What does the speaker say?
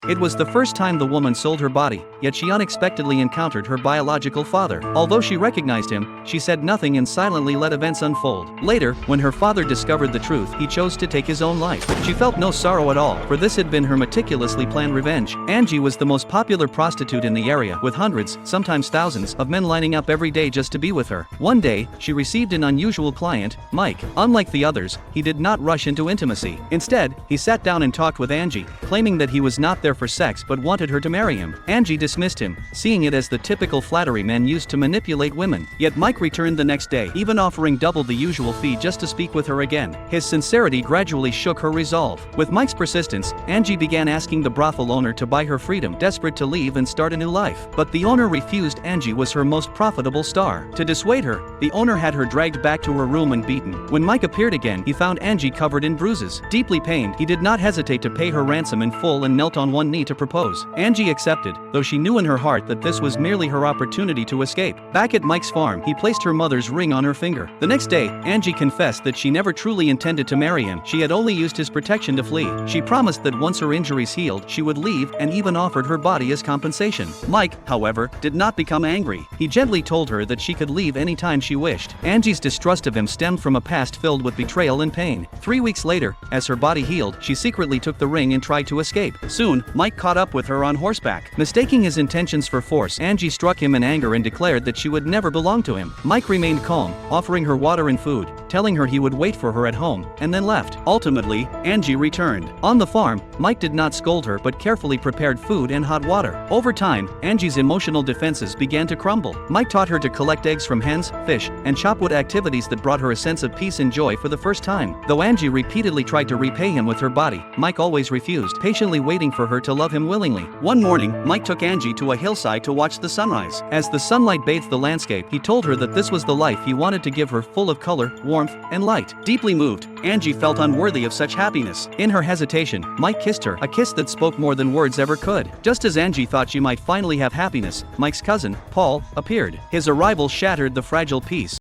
It was the first time the woman sold her body, yet she unexpectedly encountered her biological father. Although she recognized him, she said nothing and silently let events unfold. Later, when her father discovered the truth, he chose to take his own life. She felt no sorrow at all, for this had been her meticulously planned revenge. Angie was the most popular prostitute in the area, with hundreds, sometimes thousands, of men lining up every day just to be with her. One day, she received an unusual client, Mike. Unlike the others, he did not rush into intimacy. Instead, he sat down and talked with Angie, claiming that he was not there for sex but wanted her to marry him. Angie dismissed him, seeing it as the typical flattery men used to manipulate women. Yet Mike returned the next day, even offering double the usual fee just to speak with her again. His sincerity gradually shook her resolve. With Mike's persistence, Angie began asking the brothel owner to buy her freedom, desperate to leave and start a new life. But the owner refused. Angie was her most profitable star. To dissuade her, the owner had her dragged back to her room and beaten. When Mike appeared again, he found Angie covered in bruises. Deeply pained, he did not hesitate to pay her ransom in full and knelt on one knee to propose. Angie accepted, though she knew in her heart that this was merely her opportunity to escape. Back at Mike's farm, he placed her mother's ring on her finger. The next day, Angie confessed that she never truly intended to marry him. She had only used his protection to flee. She promised that once her injuries healed, she would leave, and even offered her body as compensation. Mike, however, did not become angry. He gently told her that she could leave anytime she wished. Angie's distrust of him stemmed from a past filled with betrayal and pain. 3 weeks later, as her body healed, she secretly took the ring and tried to escape. Soon, Mike caught up with her on horseback. Mistaking his intentions for force, Angie struck him in anger and declared that she would never belong to him. Mike remained calm, offering her water and food, telling her he would wait for her at home, and then left. Ultimately, Angie returned. On the farm, Mike did not scold her but carefully prepared food and hot water. Over time, Angie's emotional defenses began to crumble. Mike taught her to collect eggs from hens, fish, and chop wood, activities that brought her a sense of peace and joy for the first time. Though Angie repeatedly tried to repay him with her body, Mike always refused, patiently waiting for her to love him willingly. One morning, Mike took Angie to a hillside to watch the sunrise. As the sunlight bathed the landscape, he told her that this was the life he wanted to give her, full of color, warmth, and light. Deeply moved, Angie felt unworthy of such happiness. In her hesitation, Mike kissed her, a kiss that spoke more than words ever could. Just as Angie thought she might finally have happiness, Mike's cousin, Paul, appeared. His arrival shattered the fragile peace.